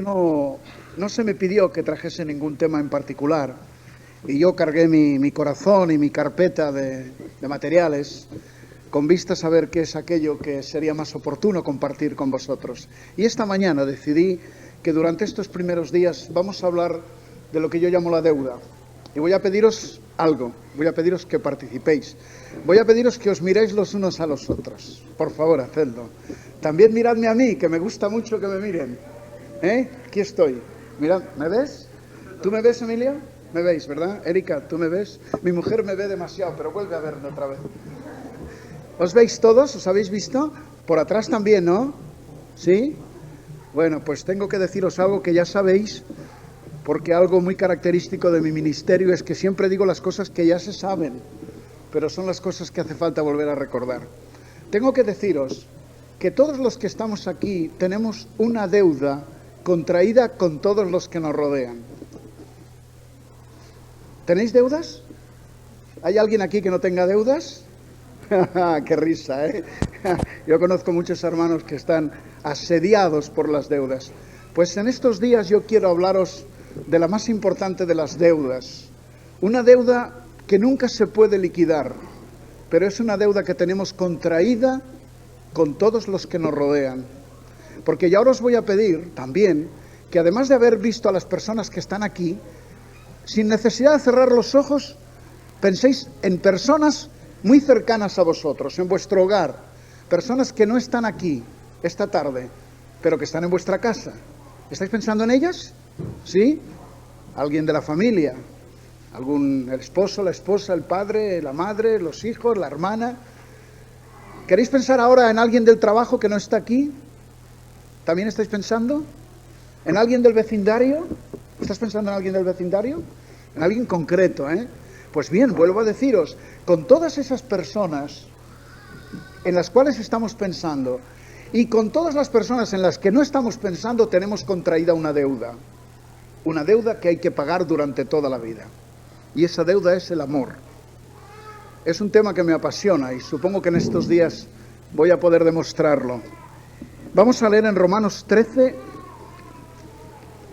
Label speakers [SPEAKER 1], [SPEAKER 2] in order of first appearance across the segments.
[SPEAKER 1] No se me pidió que trajese ningún tema en particular y yo cargué mi corazón y mi carpeta de materiales con vistas a ver qué es aquello que sería más oportuno compartir con vosotros. Y esta mañana decidí que durante estos primeros días vamos a hablar de lo que yo llamo la deuda. Y voy a pediros algo, voy a pediros que participéis. Voy a pediros que os miréis los unos a los otros. Por favor, hacedlo. También miradme a mí, que me gusta mucho que me miren. Aquí estoy. Mirad, ¿me ves? ¿Tú me ves, Emilia? ¿Me veis, verdad? Erika, ¿tú me ves? Mi mujer me ve demasiado, pero vuelve a verme otra vez. ¿Os veis todos? ¿Os habéis visto? Por atrás también, ¿no? ¿Sí? Bueno, pues tengo que deciros algo que ya sabéis, porque algo muy característico de mi ministerio es que siempre digo las cosas que ya se saben, pero son las cosas que hace falta volver a recordar. Tengo que deciros que todos los que estamos aquí tenemos una deuda contraída con todos los que nos rodean. ¿Tenéis deudas? ¿Hay alguien aquí que no tenga deudas? ¡Qué risa, eh! Yo conozco muchos hermanos que están asediados por las deudas. Pues en estos días yo quiero hablaros de la más importante de las deudas. Una deuda que nunca se puede liquidar, pero es una deuda que tenemos contraída con todos los que nos rodean. Porque ya ahora os voy a pedir también que además de haber visto a las personas que están aquí, sin necesidad de cerrar los ojos, penséis en personas muy cercanas a vosotros, en vuestro hogar, personas que no están aquí esta tarde, pero que están en vuestra casa. ¿Estáis pensando en ellas? ¿Sí? ¿Alguien de la familia? ¿El esposo, la esposa, el padre, la madre, los hijos, la hermana? ¿Queréis pensar ahora en alguien del trabajo que no está aquí? ¿También estáis pensando? ¿En alguien del vecindario? ¿Estás pensando en alguien del vecindario? En alguien concreto, ¿eh? Pues bien, vuelvo a deciros, con todas esas personas en las cuales estamos pensando y con todas las personas en las que no estamos pensando, tenemos contraída una deuda que hay que pagar durante toda la vida. Y esa deuda es el amor. Es un tema que me apasiona y supongo que en estos días voy a poder demostrarlo. Vamos a leer en Romanos 13,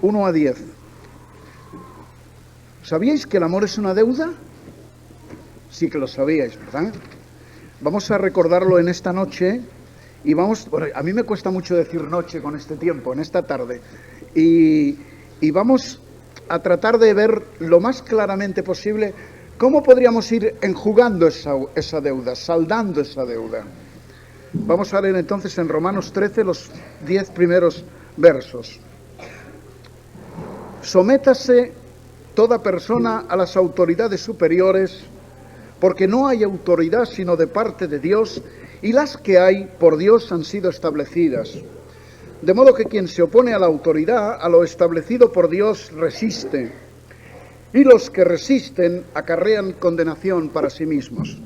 [SPEAKER 1] 1 a 10. ¿Sabíais que el amor es una deuda? Sí que lo sabíais, ¿verdad? Vamos a recordarlo en esta noche y bueno, a mí me cuesta mucho decir noche con este tiempo, en esta tarde. Y vamos a tratar de ver lo más claramente posible cómo podríamos ir enjugando esa deuda, saldando esa deuda. Vamos a leer entonces en Romanos 13 los 10 primeros versos. Sométase toda persona a las autoridades superiores, porque no hay autoridad sino de parte de Dios, y las que hay por Dios han sido establecidas. De modo que quien se opone a la autoridad, a lo establecido por Dios, resiste, y los que resisten acarrean condenación para sí mismos.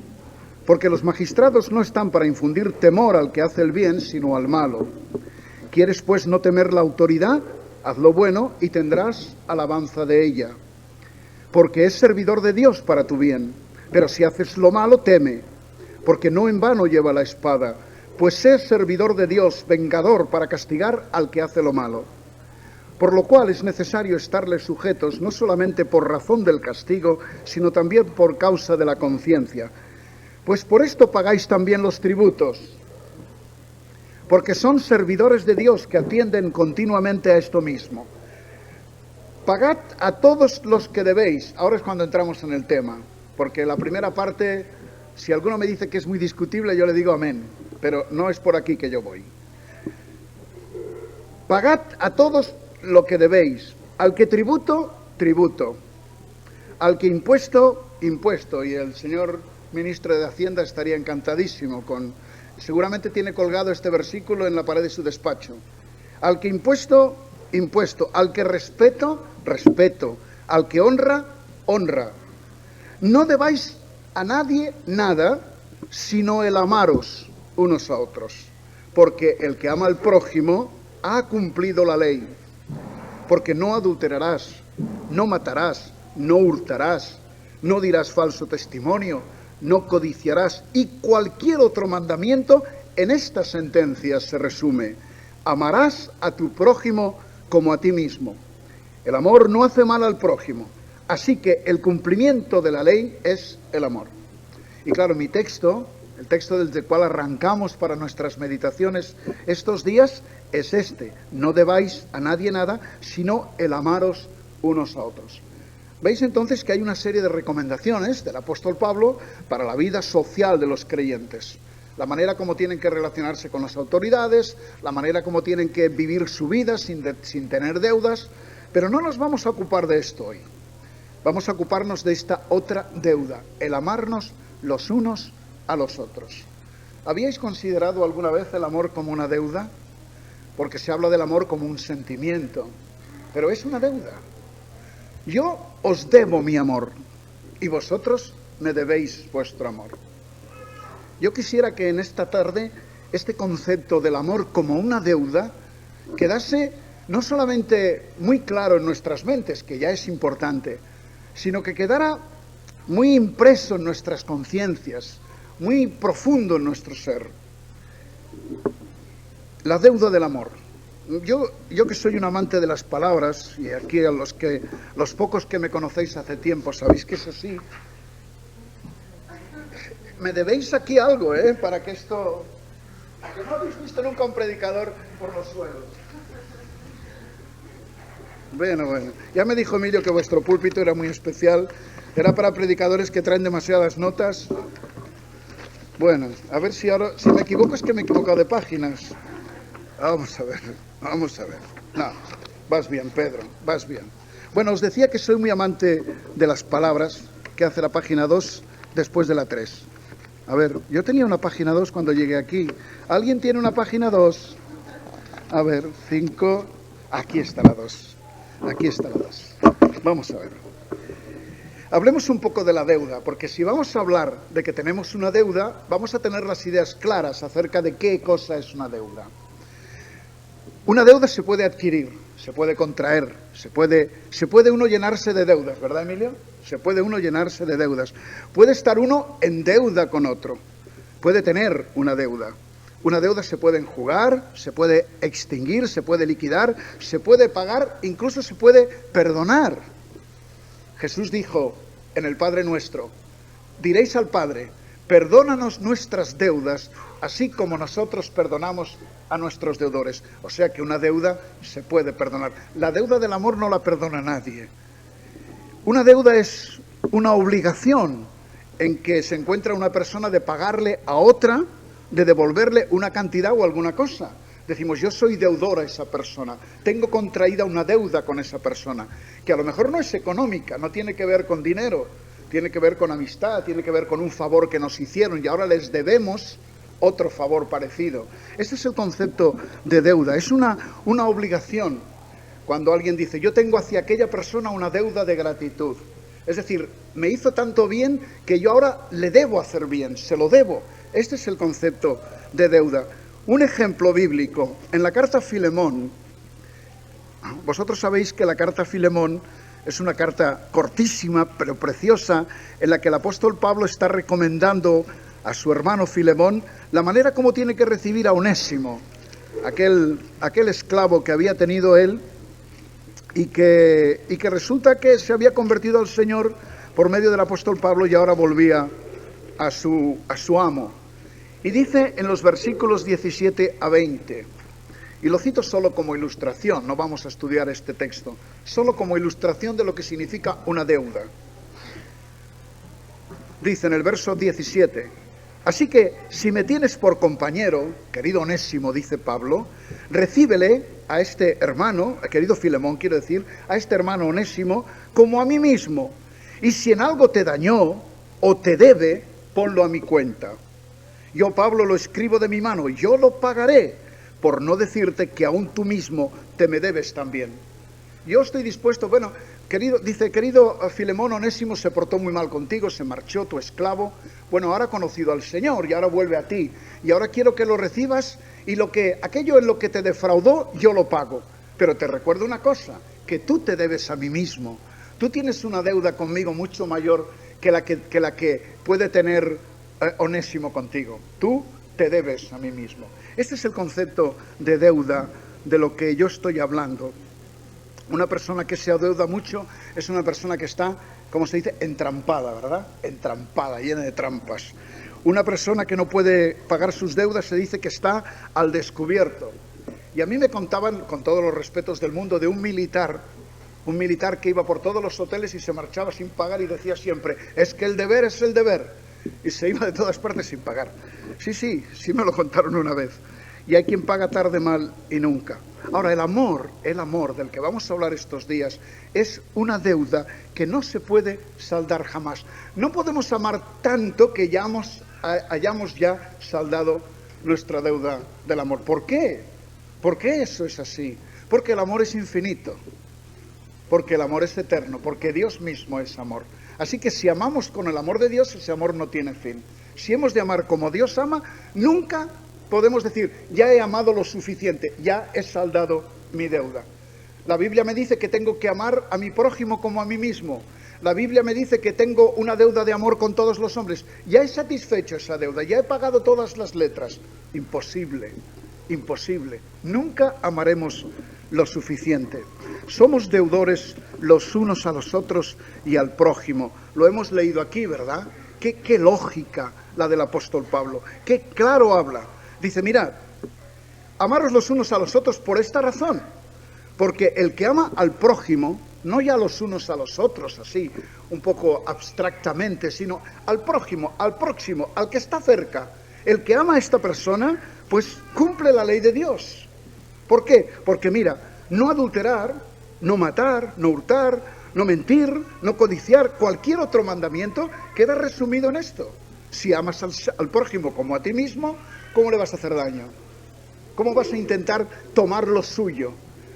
[SPEAKER 1] Porque los magistrados no están para infundir temor al que hace el bien, sino al malo. ¿Quieres pues no temer la autoridad? Haz lo bueno y tendrás alabanza de ella. Porque es servidor de Dios para tu bien. Pero si haces lo malo, teme, porque no en vano lleva la espada, pues es servidor de Dios, vengador para castigar al que hace lo malo. Por lo cual es necesario estarles sujetos, no solamente por razón del castigo, sino también por causa de la conciencia. Pues por esto pagáis también los tributos, porque son servidores de Dios que atienden continuamente a esto mismo. Pagad a todos los que debéis. Ahora es cuando entramos en el tema, porque la primera parte, si alguno me dice que es muy discutible, yo le digo amén, pero no es por aquí que yo voy. Pagad a todos lo que debéis. Al que tributo, tributo. Al que impuesto, impuesto. Y el señor ministro de Hacienda estaría encantadísimo seguramente tiene colgado este versículo en la pared de su despacho. Al que impuesto, impuesto. Al que respeto, respeto. Al que honra, honra. No debáis a nadie nada, sino el amaros unos a otros. Porque el que ama al prójimo ha cumplido la ley. Porque no adulterarás, no matarás, no hurtarás, no dirás falso testimonio, no codiciarás, y cualquier otro mandamiento en estas sentencias se resume. Amarás a tu prójimo como a ti mismo. El amor no hace mal al prójimo. Así que el cumplimiento de la ley es el amor. Y claro, mi texto, el texto desde el cual arrancamos para nuestras meditaciones estos días, es este: no debáis a nadie nada, sino el amaros unos a otros. Veis entonces que hay una serie de recomendaciones del apóstol Pablo para la vida social de los creyentes. La manera como tienen que relacionarse con las autoridades, la manera como tienen que vivir su vida sin tener deudas. Pero no nos vamos a ocupar de esto hoy. Vamos a ocuparnos de esta otra deuda, el amarnos los unos a los otros. ¿Habíais considerado alguna vez el amor como una deuda? Porque se habla del amor como un sentimiento, pero es una deuda. Yo os debo mi amor y vosotros me debéis vuestro amor. Yo quisiera que en esta tarde este concepto del amor como una deuda quedase no solamente muy claro en nuestras mentes, que ya es importante, sino que quedara muy impreso en nuestras conciencias, muy profundo en nuestro ser. La deuda del amor. Yo que soy un amante de las palabras, y aquí a los pocos que me conocéis hace tiempo sabéis que es así, me debéis aquí algo, para que esto... Que no habéis visto nunca un predicador por los suelos. Bueno, ya me dijo Emilio que vuestro púlpito era muy especial, era para predicadores que traen demasiadas notas. Bueno, a ver si ahora, si me equivoco es que me he equivocado de páginas. Vamos a ver. No, vas bien, Pedro, vas bien. Bueno, os decía que soy muy amante de las palabras, que hace la página 2 después de la 3. A ver, yo tenía una página 2 cuando llegué aquí. ¿Alguien tiene una página 2? A ver, 5... Aquí está la 2. Aquí está la 2. Vamos a ver. Hablemos un poco de la deuda, porque si vamos a hablar de que tenemos una deuda, vamos a tener las ideas claras acerca de qué cosa es una deuda. Una deuda se puede adquirir, se puede contraer, se puede uno llenarse de deudas, ¿verdad, Emilio? Se puede uno llenarse de deudas. Puede estar uno en deuda con otro, puede tener una deuda. Una deuda se puede enjugar, se puede extinguir, se puede liquidar, se puede pagar, incluso se puede perdonar. Jesús dijo en el Padre Nuestro: diréis al Padre, perdónanos nuestras deudas, así como nosotros perdonamos a nuestros deudores. O sea que una deuda se puede perdonar. La deuda del amor no la perdona nadie. Una deuda es una obligación en que se encuentra una persona de pagarle a otra, de devolverle una cantidad o alguna cosa. Decimos, yo soy deudor a esa persona, tengo contraída una deuda con esa persona, que a lo mejor no es económica, no tiene que ver con dinero, tiene que ver con amistad, tiene que ver con un favor que nos hicieron y ahora les debemos otro favor parecido. Este es el concepto de deuda, es una obligación. Cuando alguien dice, yo tengo hacia aquella persona una deuda de gratitud, es decir, me hizo tanto bien que yo ahora le debo hacer bien, se lo debo. Este es el concepto de deuda. Un ejemplo bíblico, en la carta a Filemón, vosotros sabéis que la carta a Filemón es una carta cortísima pero preciosa, en la que el apóstol Pablo está recomendando a su hermano Filemón la manera como tiene que recibir a Onésimo, aquel esclavo que había tenido él y que resulta que se había convertido al Señor por medio del apóstol Pablo y ahora volvía a su amo. Y dice en los versículos 17 a 20, y lo cito solo como ilustración, no vamos a estudiar este texto, solo como ilustración de lo que significa una deuda. Dice en el verso 17, así que si me tienes por compañero, querido Onésimo, dice Pablo, recíbele a este hermano, querido Filemón quiero decir, a este hermano Onésimo, como a mí mismo, y si en algo te dañó o te debe, ponlo a mi cuenta. Yo, Pablo, lo escribo de mi mano, yo lo pagaré, por no decirte que aún tú mismo te me debes también. Yo estoy dispuesto, querido Filemón, Onésimo se portó muy mal contigo, se marchó tu esclavo, ahora ha conocido al Señor y ahora vuelve a ti, y ahora quiero que lo recibas, y aquello en lo que te defraudó, yo lo pago. Pero te recuerdo una cosa, que tú te debes a mí mismo, tú tienes una deuda conmigo mucho mayor que la que puede tener Onésimo contigo. Tú te debes a mí mismo. Este es el concepto de deuda de lo que yo estoy hablando. Una persona que se adeuda mucho es una persona que está, como se dice, entrampada, ¿verdad? Entrampada, llena de trampas. Una persona que no puede pagar sus deudas se dice que está al descubierto. Y a mí me contaban, con todos los respetos del mundo, de un militar que iba por todos los hoteles y se marchaba sin pagar y decía siempre, es que el deber es el deber. Y se iba de todas partes sin pagar. Sí me lo contaron una vez. Y hay quien paga tarde, mal y nunca. Ahora, el amor del que vamos a hablar estos días, es una deuda que no se puede saldar jamás. No podemos amar tanto que hayamos ya saldado nuestra deuda del amor. ¿Por qué? ¿Por qué eso es así? Porque el amor es infinito, porque el amor es eterno, porque Dios mismo es amor. Así que si amamos con el amor de Dios, ese amor no tiene fin. Si hemos de amar como Dios ama, nunca podemos decir, ya he amado lo suficiente, ya he saldado mi deuda. La Biblia me dice que tengo que amar a mi prójimo como a mí mismo. La Biblia me dice que tengo una deuda de amor con todos los hombres. Ya he satisfecho esa deuda, ya he pagado todas las letras. Imposible, imposible. Nunca amaremos lo suficiente. Somos deudores los unos a los otros y al prójimo. Lo hemos leído aquí, ¿verdad? Qué lógica la del apóstol Pablo. Qué claro habla. Dice, mirad, amaros los unos a los otros por esta razón. Porque el que ama al prójimo, no ya los unos a los otros, así, un poco abstractamente, sino al prójimo, al próximo, al que está cerca. El que ama a esta persona, pues cumple la ley de Dios. ¿Por qué? Porque mira, no adulterar, no matar, no hurtar, no mentir, no codiciar, cualquier otro mandamiento queda resumido en esto. Si amas al prójimo como a ti mismo, ¿cómo le vas a hacer daño? ¿Cómo vas a intentar tomar lo suyo?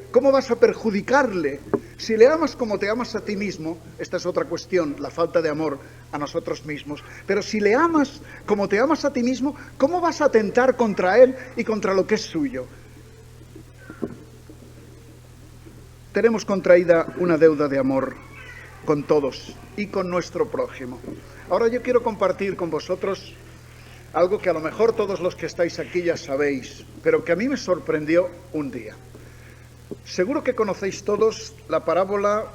[SPEAKER 1] ¿Cómo vas a perjudicarle? Si le amas como te amas a ti mismo, esta es otra cuestión, la falta de amor a nosotros mismos, pero si le amas como te amas a ti mismo, ¿cómo vas a atentar contra él y contra lo que es suyo? Tenemos contraída una deuda de amor con todos y con nuestro prójimo. Ahora yo quiero compartir con vosotros algo que a lo mejor todos los que estáis aquí ya sabéis, pero que a mí me sorprendió un día. Seguro que conocéis todos la parábola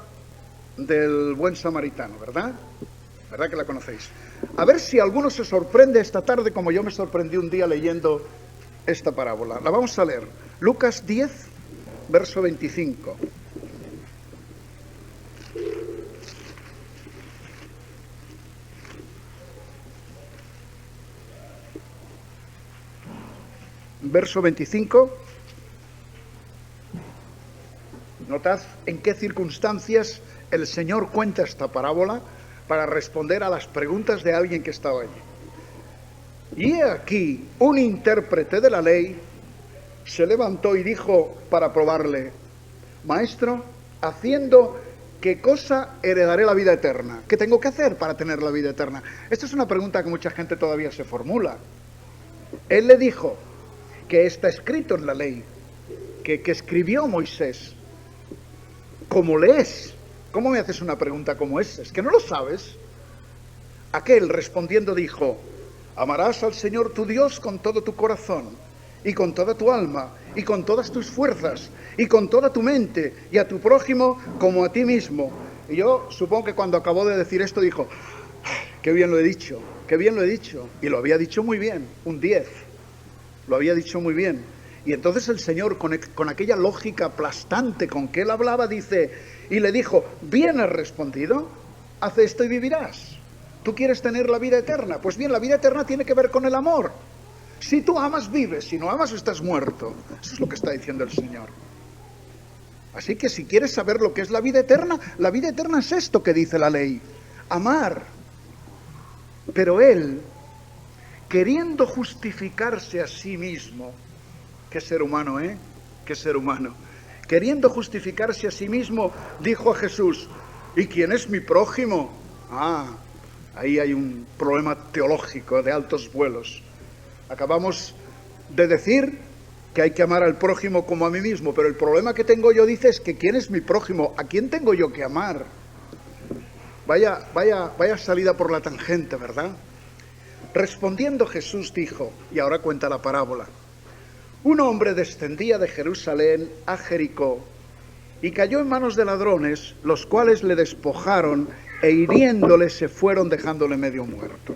[SPEAKER 1] del buen samaritano, ¿verdad? ¿Verdad que la conocéis? A ver si alguno se sorprende esta tarde como yo me sorprendí un día leyendo esta parábola. La vamos a leer. Lucas 10, verso 25. Verso 25. Notad en qué circunstancias el Señor cuenta esta parábola para responder a las preguntas de alguien que estaba allí. Y he aquí, un intérprete de la ley se levantó y dijo para probarle, Maestro, ¿haciendo qué cosa heredaré la vida eterna? ¿Qué tengo que hacer para tener la vida eterna? Esta es una pregunta que mucha gente todavía se formula. Él le dijo que está escrito en la ley, que escribió Moisés. ¿Cómo lees? ¿Cómo me haces una pregunta como esa? ¿Es que no lo sabes? Aquel respondiendo dijo, amarás al Señor tu Dios con todo tu corazón, y con toda tu alma, y con todas tus fuerzas, y con toda tu mente, y a tu prójimo como a ti mismo. Y yo supongo que cuando acabó de decir esto dijo, qué bien lo he dicho, qué bien lo he dicho. Y lo había dicho muy bien, un 10. Lo había dicho muy bien. Y entonces el Señor, con aquella lógica aplastante con que él hablaba, dice, y le dijo, bien has respondido, haz esto y vivirás. ¿Tú quieres tener la vida eterna? Pues bien, la vida eterna tiene que ver con el amor. Si tú amas, vives. Si no amas, estás muerto. Eso es lo que está diciendo el Señor. Así que si quieres saber lo que es la vida eterna es esto que dice la ley. Amar. Pero él, queriendo justificarse a sí mismo, qué ser humano, ¿eh? Qué ser humano. Queriendo justificarse a sí mismo, dijo a Jesús, ¿y quién es mi prójimo? Ahí hay un problema teológico de altos vuelos. Acabamos de decir que hay que amar al prójimo como a mí mismo, pero el problema que tengo yo, dice, es que ¿quién es mi prójimo? ¿A quién tengo yo que amar? Vaya salida por la tangente, ¿verdad? Respondiendo Jesús dijo, y ahora cuenta la parábola, un hombre descendía de Jerusalén a Jericó y cayó en manos de ladrones, los cuales le despojaron e hiriéndole se fueron dejándole medio muerto.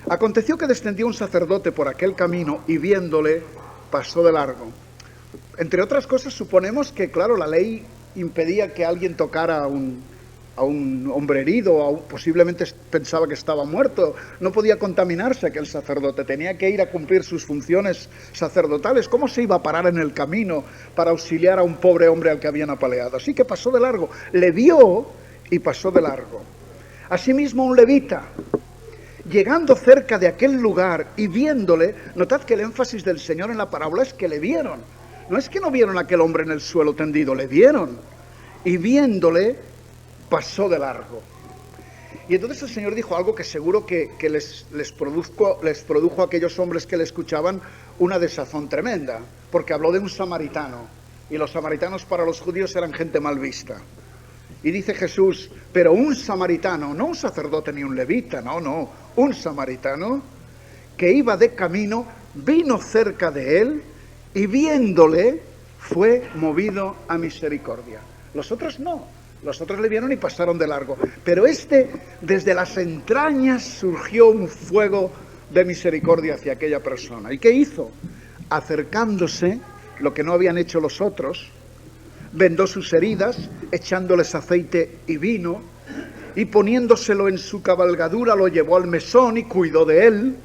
[SPEAKER 1] Aconteció que descendió un sacerdote por aquel camino y viéndole pasó de largo. Entre otras cosas suponemos que, claro, la ley impedía que alguien tocara a un hombre herido, posiblemente pensaba que estaba muerto, no podía contaminarse aquel sacerdote, tenía que ir a cumplir sus funciones sacerdotales. ¿Cómo se iba a parar en el camino para auxiliar a un pobre hombre al que habían apaleado? Así que pasó de largo, le vio y pasó de largo. Asimismo un levita, llegando cerca de aquel lugar y viéndole, notad que el énfasis del Señor en la parábola es que le vieron, no es que no vieron a aquel hombre en el suelo tendido, le vieron, y viéndole pasó de largo. Y entonces el Señor dijo algo que seguro que les produjo a aquellos hombres que le escuchaban una desazón tremenda, porque habló de un samaritano, y los samaritanos para los judíos eran gente mal vista. Y dice Jesús, pero un samaritano, no un sacerdote ni un levita, no, un samaritano que iba de camino, vino cerca de él y viéndole fue movido a misericordia. Los otros no, los otros le vieron y pasaron de largo, pero desde las entrañas surgió un fuego de misericordia hacia aquella persona. ¿Y qué hizo? Acercándose, lo que no habían hecho los otros, vendó sus heridas, echándoles aceite y vino, y poniéndoselo en su cabalgadura lo llevó al mesón y cuidó de él.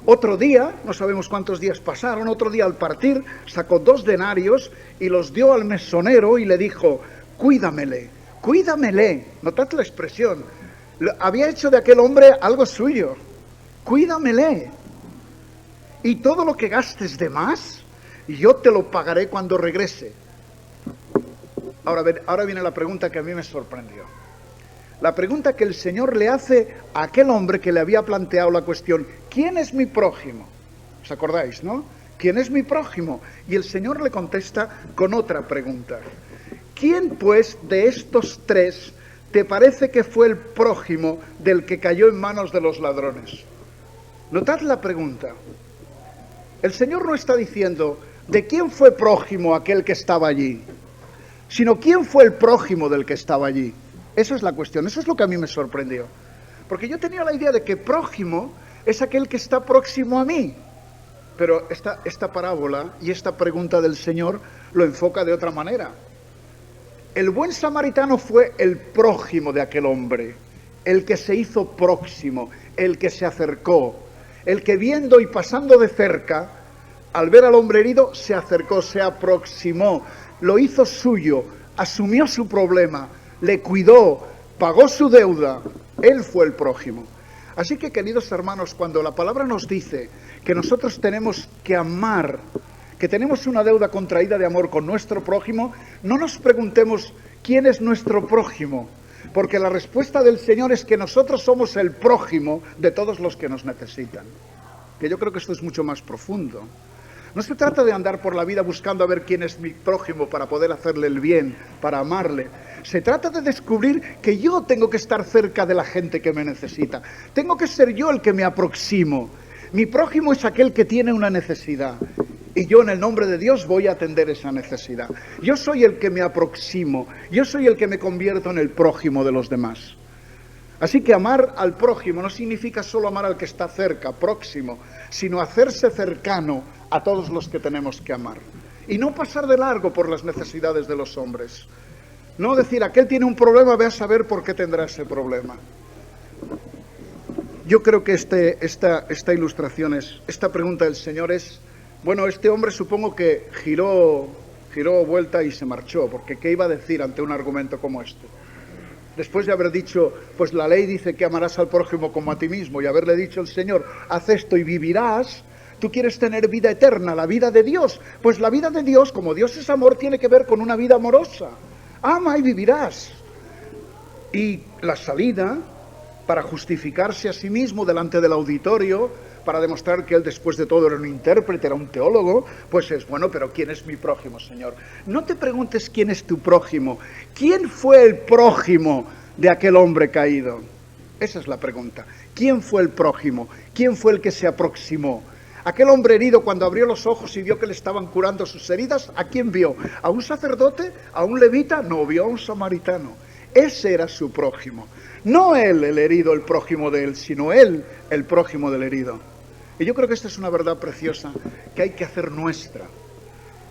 [SPEAKER 1] Otro día, no sabemos cuántos días pasaron, otro día al partir sacó 2 denarios y los dio al mesonero y le dijo, cuídamele, notad la expresión, había hecho de aquel hombre algo suyo, cuídamele, y todo lo que gastes de más, yo te lo pagaré cuando regrese. Ahora viene la pregunta que a mí me sorprendió. La pregunta que el Señor le hace a aquel hombre que le había planteado la cuestión, ¿quién es mi prójimo? ¿Os acordáis, no? ¿Quién es mi prójimo? Y el Señor le contesta con otra pregunta. ¿Quién, pues, de estos 3 te parece que fue el prójimo del que cayó en manos de los ladrones? Notad la pregunta. El Señor no está diciendo, ¿de quién fue prójimo aquel que estaba allí? Sino quién fue el prójimo del que estaba allí. Esa es la cuestión, eso es lo que a mí me sorprendió. Porque yo tenía la idea de que prójimo es aquel que está próximo a mí. Pero esta parábola y esta pregunta del Señor lo enfoca de otra manera. El buen samaritano fue el prójimo de aquel hombre, el que se hizo próximo, el que se acercó, el que viendo y pasando de cerca, al ver al hombre herido, se acercó, se aproximó, lo hizo suyo, asumió su problema, le cuidó, pagó su deuda. Él fue el prójimo. Así que, queridos hermanos, cuando la palabra nos dice que nosotros tenemos que amar, que tenemos una deuda contraída de amor con nuestro prójimo, no nos preguntemos quién es nuestro prójimo, porque la respuesta del Señor es que nosotros somos el prójimo de todos los que nos necesitan. Que yo creo que esto es mucho más profundo. No se trata de andar por la vida buscando a ver quién es mi prójimo para poder hacerle el bien, para amarle. Se trata de descubrir que yo tengo que estar cerca de la gente que me necesita. Tengo que ser yo el que me aproximo. Mi prójimo es aquel que tiene una necesidad. Y yo en el nombre de Dios voy a atender esa necesidad. Yo soy el que me aproximo. Yo soy el que me convierto en el prójimo de los demás. Así que amar al prójimo no significa solo amar al que está cerca, próximo, sino hacerse cercano a todos los que tenemos que amar. Y no pasar de largo por las necesidades de los hombres. No decir, aquel tiene un problema, ve a saber por qué tendrá ese problema. Yo creo que esta ilustración esta pregunta del Señor es, bueno, este hombre supongo que giró vuelta y se marchó, porque ¿qué iba a decir ante un argumento como este? Después de haber dicho, pues la ley dice que amarás al prójimo como a ti mismo, y haberle dicho al Señor, haz esto y vivirás, tú quieres tener vida eterna, la vida de Dios. Pues la vida de Dios, como Dios es amor, tiene que ver con una vida amorosa. Ama y vivirás. Y la salida, para justificarse a sí mismo delante del auditorio, para demostrar que él después de todo era un intérprete, era un teólogo, pues es, bueno, pero ¿quién es mi prójimo, Señor? No te preguntes quién es tu prójimo. ¿Quién fue el prójimo de aquel hombre caído? Esa es la pregunta. ¿Quién fue el prójimo? ¿Quién fue el que se aproximó? Aquel hombre herido, cuando abrió los ojos y vio que le estaban curando sus heridas, ¿a quién vio? ¿A un sacerdote? ¿A un levita? No, vio a un samaritano. Ese era su prójimo. No él, el herido, el prójimo de él, sino él, el prójimo del herido. Y yo creo que esta es una verdad preciosa que hay que hacer nuestra.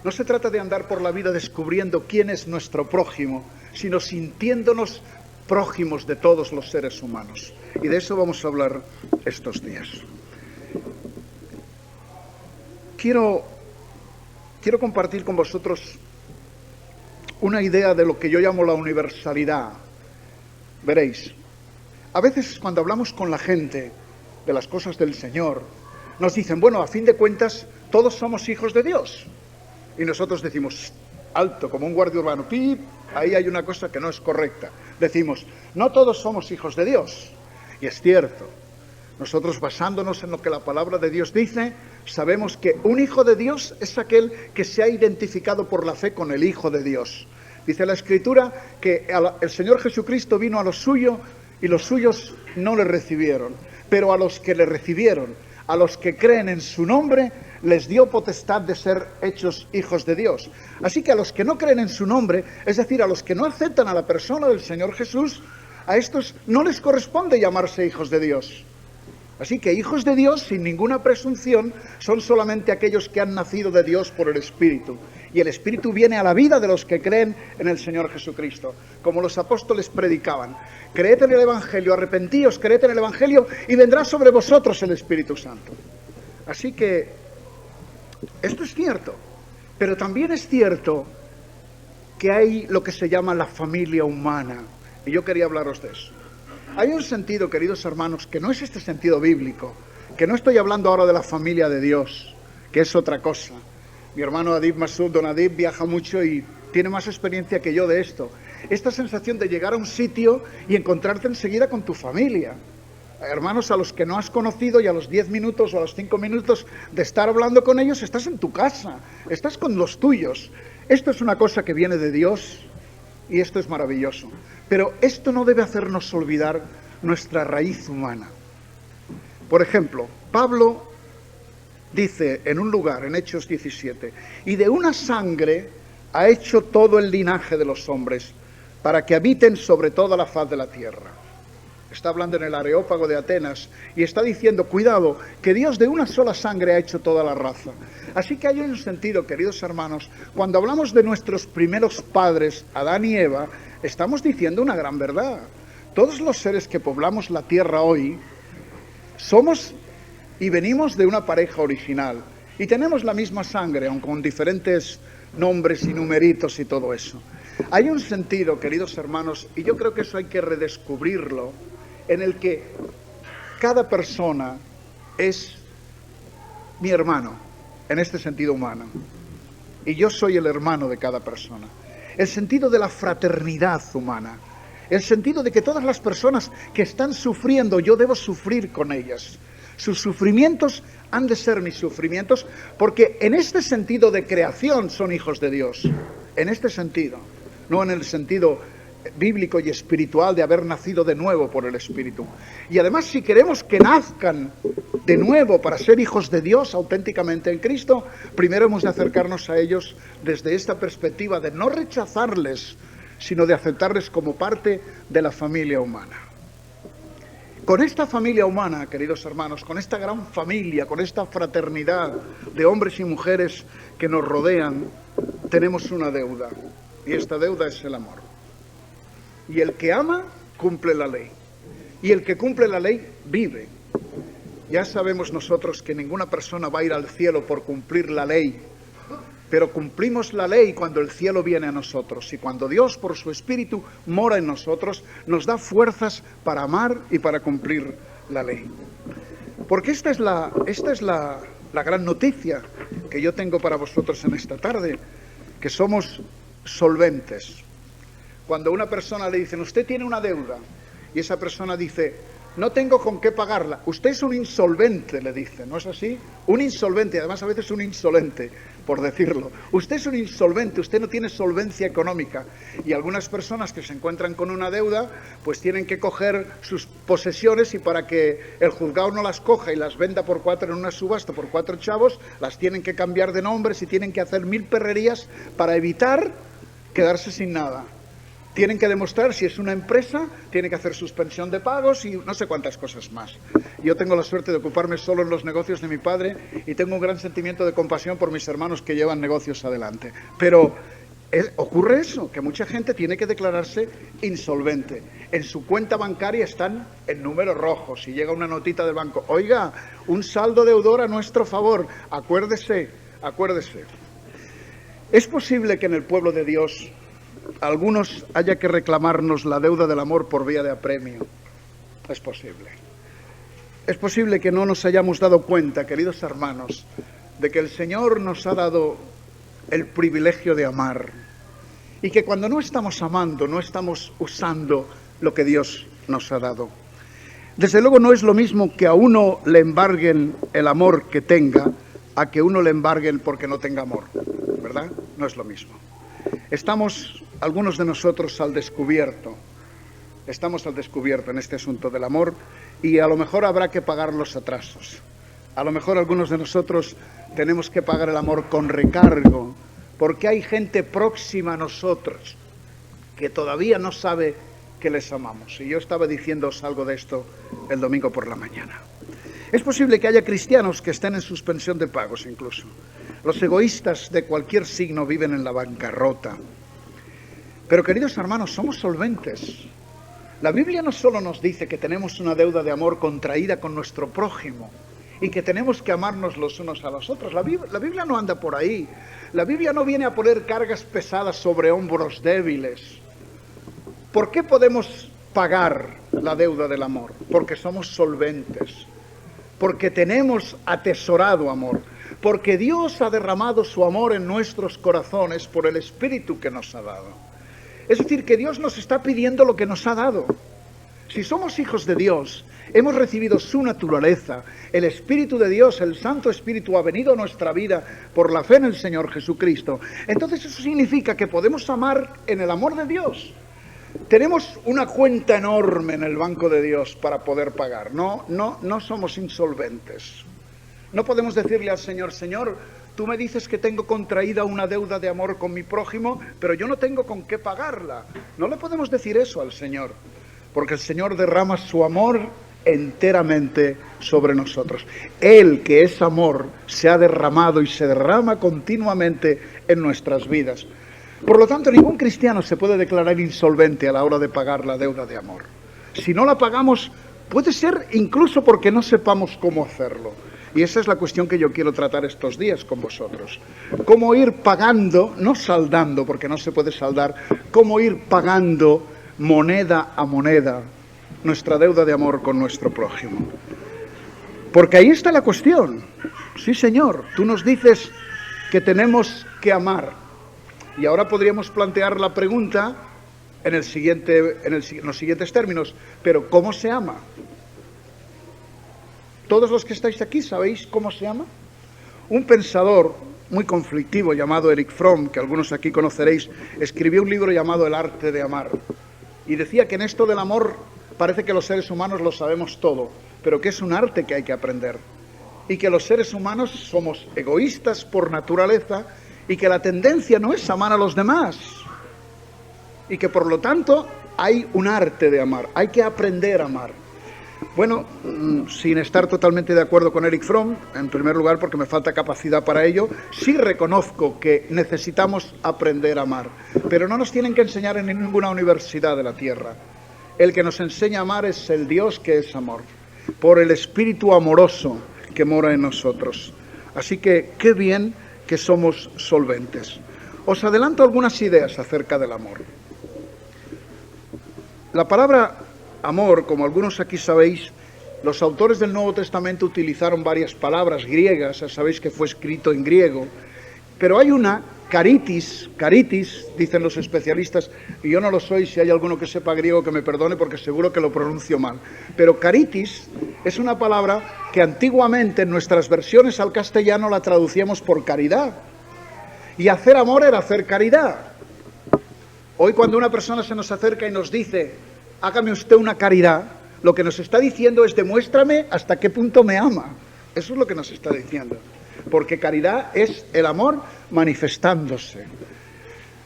[SPEAKER 1] No se trata de andar por la vida descubriendo quién es nuestro prójimo, sino sintiéndonos prójimos de todos los seres humanos. Y de eso vamos a hablar estos días. Quiero compartir con vosotros una idea de lo que yo llamo la universalidad. Veréis, a veces cuando hablamos con la gente de las cosas del Señor, nos dicen, bueno, a fin de cuentas, todos somos hijos de Dios. Y nosotros decimos, alto, como un guardia urbano, pip, ahí hay una cosa que no es correcta. Decimos, no todos somos hijos de Dios. Y es cierto. Nosotros, basándonos en lo que la palabra de Dios dice, sabemos que un hijo de Dios es aquel que se ha identificado por la fe con el Hijo de Dios. Dice la Escritura que el Señor Jesucristo vino a lo suyo y los suyos no le recibieron. Pero a los que le recibieron, a los que creen en su nombre, les dio potestad de ser hechos hijos de Dios. Así que a los que no creen en su nombre, es decir, a los que no aceptan a la persona del Señor Jesús, a estos no les corresponde llamarse hijos de Dios. Así que hijos de Dios, sin ninguna presunción, son solamente aquellos que han nacido de Dios por el Espíritu. Y el Espíritu viene a la vida de los que creen en el Señor Jesucristo. Como los apóstoles predicaban, creed en el Evangelio, arrepentíos, creed en el Evangelio y vendrá sobre vosotros el Espíritu Santo. Así que esto es cierto, pero también es cierto que hay lo que se llama la familia humana. Y yo quería hablaros de eso. Hay un sentido, queridos hermanos, que no es este sentido bíblico, que no estoy hablando ahora de la familia de Dios, que es otra cosa. Mi hermano Adib Masud, don Adib, viaja mucho y tiene más experiencia que yo de esto. Esta sensación de llegar a un sitio y encontrarte enseguida con tu familia. Hermanos a los que no has conocido y a los 10 minutos o a los 5 minutos de estar hablando con ellos, estás en tu casa, estás con los tuyos. Esto es una cosa que viene de Dios y esto es maravilloso. Pero esto no debe hacernos olvidar nuestra raíz humana. Por ejemplo, Pablo dice en un lugar, en Hechos 17, y de una sangre ha hecho todo el linaje de los hombres, para que habiten sobre toda la faz de la tierra. Está hablando en el Areópago de Atenas y está diciendo, cuidado, que Dios de una sola sangre ha hecho toda la raza. Así que hay un sentido, queridos hermanos, cuando hablamos de nuestros primeros padres, Adán y Eva, estamos diciendo una gran verdad. Todos los seres que poblamos la tierra hoy somos y venimos de una pareja original y tenemos la misma sangre, aunque con diferentes nombres y numeritos y todo eso. Hay un sentido, queridos hermanos, y yo creo que eso hay que redescubrirlo, en el que cada persona es mi hermano, en este sentido humano, y yo soy el hermano de cada persona. El sentido de la fraternidad humana, el sentido de que todas las personas que están sufriendo, yo debo sufrir con ellas. Sus sufrimientos han de ser mis sufrimientos, porque en este sentido de creación son hijos de Dios, en este sentido, no en el sentido bíblico y espiritual de haber nacido de nuevo por el Espíritu. Y además, si queremos que nazcan de nuevo para ser hijos de Dios auténticamente en Cristo, primero hemos de acercarnos a ellos desde esta perspectiva de no rechazarles, sino de aceptarles como parte de la familia humana. Con esta familia humana, queridos hermanos, con esta gran familia, con esta fraternidad de hombres y mujeres que nos rodean, tenemos una deuda, y esta deuda es el amor. Y el que ama, cumple la ley. Y el que cumple la ley, vive. Ya sabemos nosotros que ninguna persona va a ir al cielo por cumplir la ley, pero cumplimos la ley cuando el cielo viene a nosotros. Y cuando Dios, por su Espíritu, mora en nosotros, nos da fuerzas para amar y para cumplir la ley. Porque esta es la gran noticia que yo tengo para vosotros en esta tarde, que somos solventes. Cuando a una persona le dicen, usted tiene una deuda, y esa persona dice, no tengo con qué pagarla. Usted es un insolvente, le dice, ¿no es así? Un insolvente, además a veces un insolente, por decirlo. Usted es un insolvente, usted no tiene solvencia económica. Y algunas personas que se encuentran con una deuda, pues tienen que coger sus posesiones y para que el juzgado no las coja y las venda por 4 en una subasta por 4 chavos, las tienen que cambiar de nombres y tienen que hacer 1000 perrerías para evitar quedarse sin nada. Tienen que demostrar si es una empresa, tiene que hacer suspensión de pagos y no sé cuántas cosas más. Yo tengo la suerte de ocuparme solo en los negocios de mi padre y tengo un gran sentimiento de compasión por mis hermanos que llevan negocios adelante. Pero ocurre eso, que mucha gente tiene que declararse insolvente. En su cuenta bancaria están en números rojos y llega una notita del banco. Oiga, un saldo deudor a nuestro favor. Acuérdese. Es posible que en el pueblo de Dios algunos haya que reclamarnos la deuda del amor por vía de apremio. Es posible. Es posible que no nos hayamos dado cuenta, queridos hermanos, de que el Señor nos ha dado el privilegio de amar y que cuando no estamos amando, no estamos usando lo que Dios nos ha dado. Desde luego no es lo mismo que a uno le embarguen el amor que tenga a que uno le embarguen porque no tenga amor, ¿verdad? No es lo mismo. Estamos, algunos de nosotros, al descubierto. Estamos al descubierto en este asunto del amor y a lo mejor habrá que pagar los atrasos. A lo mejor algunos de nosotros tenemos que pagar el amor con recargo, porque hay gente próxima a nosotros que todavía no sabe que les amamos. Y yo estaba diciéndoos algo de esto el domingo por la mañana. Es posible que haya cristianos que estén en suspensión de pagos incluso. Los egoístas de cualquier signo viven en la bancarrota. Pero queridos hermanos, somos solventes. La Biblia no solo nos dice que tenemos una deuda de amor contraída con nuestro prójimo y que tenemos que amarnos los unos a los otros. La Biblia no anda por ahí. La Biblia no viene a poner cargas pesadas sobre hombros débiles. ¿Por qué podemos pagar la deuda del amor? Porque somos solventes. Porque tenemos atesorado amor. Porque Dios ha derramado su amor en nuestros corazones por el Espíritu que nos ha dado. Es decir, que Dios nos está pidiendo lo que nos ha dado. Si somos hijos de Dios, hemos recibido su naturaleza, el Espíritu de Dios, el Santo Espíritu ha venido a nuestra vida por la fe en el Señor Jesucristo. Entonces eso significa que podemos amar en el amor de Dios. Tenemos una cuenta enorme en el banco de Dios para poder pagar. No somos insolventes. No podemos decirle al Señor, Señor, tú me dices que tengo contraída una deuda de amor con mi prójimo, pero yo no tengo con qué pagarla. No le podemos decir eso al Señor, porque el Señor derrama su amor enteramente sobre nosotros. Él, que es amor, se ha derramado y se derrama continuamente en nuestras vidas. Por lo tanto, ningún cristiano se puede declarar insolvente a la hora de pagar la deuda de amor. Si no la pagamos, puede ser incluso porque no sepamos cómo hacerlo. Y esa es la cuestión que yo quiero tratar estos días con vosotros. Cómo ir pagando, no saldando, porque no se puede saldar, cómo ir pagando moneda a moneda nuestra deuda de amor con nuestro prójimo. Porque ahí está la cuestión. Sí, Señor, tú nos dices que tenemos que amar. Y ahora podríamos plantear la pregunta en los siguientes términos. Pero ¿cómo se ama? Todos los que estáis aquí, ¿sabéis cómo se ama? Un pensador muy conflictivo llamado Erich Fromm, que algunos aquí conoceréis, escribió un libro llamado El arte de amar. Y decía que en esto del amor parece que los seres humanos lo sabemos todo, pero que es un arte que hay que aprender. Y que los seres humanos somos egoístas por naturaleza y que la tendencia no es amar a los demás. Y que por lo tanto hay un arte de amar, hay que aprender a amar. Bueno, sin estar totalmente de acuerdo con Erich Fromm, en primer lugar porque me falta capacidad para ello, sí reconozco que necesitamos aprender a amar, pero no nos tienen que enseñar en ninguna universidad de la tierra. El que nos enseña a amar es el Dios que es amor, por el Espíritu amoroso que mora en nosotros. Así que qué bien que somos solventes. Os adelanto algunas ideas acerca del amor. La palabra amor, como algunos aquí sabéis, los autores del Nuevo Testamento utilizaron varias palabras griegas, ya sabéis que fue escrito en griego, pero hay una caritis, dicen los especialistas, y yo no lo soy, si hay alguno que sepa griego que me perdone porque seguro que lo pronuncio mal, pero caritis es una palabra que antiguamente en nuestras versiones al castellano la traducíamos por caridad, y hacer amor era hacer caridad. Hoy cuando una persona se nos acerca y nos dice, hágame usted una caridad, lo que nos está diciendo es demuéstrame hasta qué punto me ama. Eso es lo que nos está diciendo. Porque caridad es el amor manifestándose.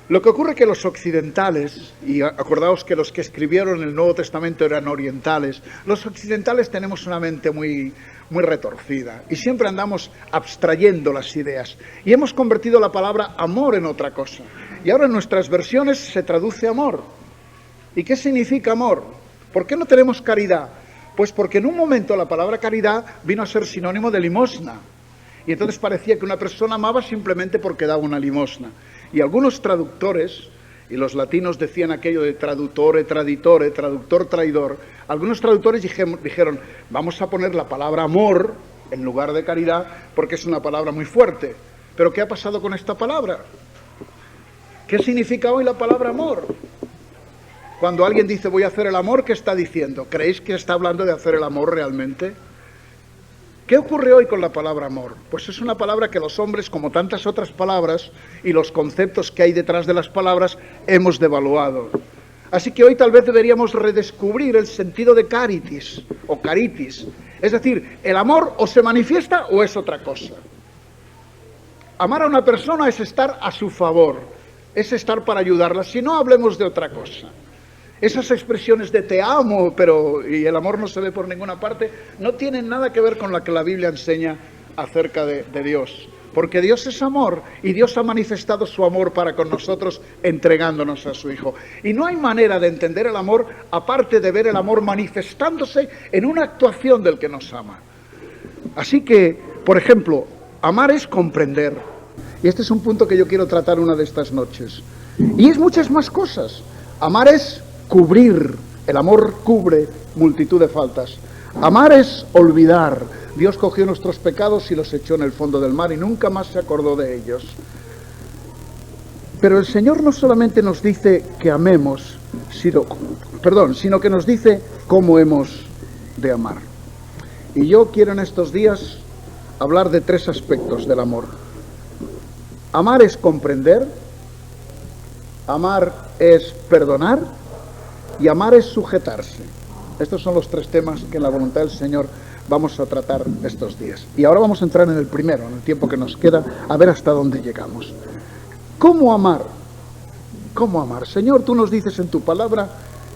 [SPEAKER 1] Lo que ocurre es que los occidentales, y acordaos que los que escribieron el Nuevo Testamento eran orientales, los occidentales tenemos una mente muy retorcida y siempre andamos abstrayendo las ideas y hemos convertido la palabra amor en otra cosa. Y ahora en nuestras versiones se traduce amor. ¿Y qué significa amor? ¿Por qué no tenemos caridad? Pues porque en un momento la palabra caridad vino a ser sinónimo de limosna. Y entonces parecía que una persona amaba simplemente porque daba una limosna. Y algunos traductores, y los latinos decían aquello de traduttore, traditore, traductor, traidor, algunos traductores dijeron, vamos a poner la palabra amor en lugar de caridad porque es una palabra muy fuerte. ¿Pero qué ha pasado con esta palabra? ¿Qué significa hoy la palabra amor? Cuando alguien dice voy a hacer el amor, ¿qué está diciendo? ¿Creéis que está hablando de hacer el amor realmente? ¿Qué ocurre hoy con la palabra amor? Pues es una palabra que los hombres, como tantas otras palabras, y los conceptos que hay detrás de las palabras, hemos devaluado. Así que hoy tal vez deberíamos redescubrir el sentido de caritis, o caritis. Es decir, el amor o se manifiesta o es otra cosa. Amar a una persona es estar a su favor, es estar para ayudarla, si no hablemos de otra cosa. Esas expresiones de te amo, y el amor no se ve por ninguna parte, no tienen nada que ver con lo que la Biblia enseña acerca de Dios. Porque Dios es amor y Dios ha manifestado su amor para con nosotros entregándonos a su Hijo. Y no hay manera de entender el amor aparte de ver el amor manifestándose en una actuación del que nos ama. Así que, por ejemplo, amar es comprender. Y este es un punto que yo quiero tratar una de estas noches. Y es muchas más cosas. Amar es cubrir, el amor cubre multitud de faltas. Amar es olvidar. Dios cogió nuestros pecados y los echó en el fondo del mar y nunca más se acordó de ellos. Pero el Señor no solamente nos dice que amemos, sino que nos dice cómo hemos de amar. Y yo quiero en estos días hablar de 3 aspectos del amor. Amar es comprender, amar es perdonar y amar es sujetarse. Estos son los 3 temas que en la voluntad del Señor vamos a tratar estos días. Y ahora vamos a entrar en el primero, en el tiempo que nos queda, a ver hasta dónde llegamos. ¿Cómo amar? ¿Cómo amar? Señor, tú nos dices en tu palabra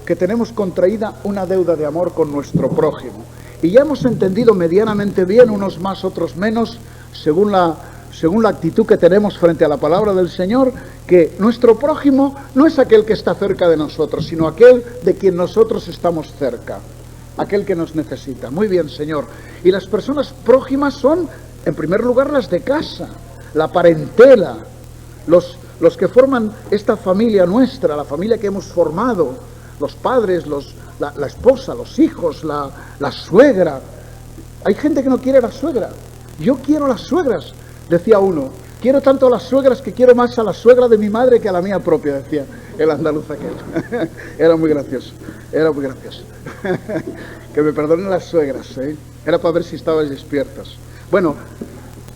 [SPEAKER 1] que tenemos contraída una deuda de amor con nuestro prójimo. Y ya hemos entendido medianamente bien, unos más, otros menos, según la actitud que tenemos frente a la palabra del Señor, que nuestro prójimo no es aquel que está cerca de nosotros, sino aquel de quien nosotros estamos cerca, aquel que nos necesita. Muy bien, Señor. Y las personas prójimas son, en primer lugar, las de casa, la parentela, los que forman esta familia nuestra, la familia que hemos formado, los padres, la esposa, los hijos, la suegra. Hay gente que no quiere a la suegra. Yo quiero a las suegras, decía uno. Quiero tanto a las suegras que quiero más a la suegra de mi madre que a la mía propia, decía el andaluz aquel. Era muy gracioso, era muy gracioso. Que me perdonen las suegras, ¿eh? Era para ver si estabais despiertos. Bueno,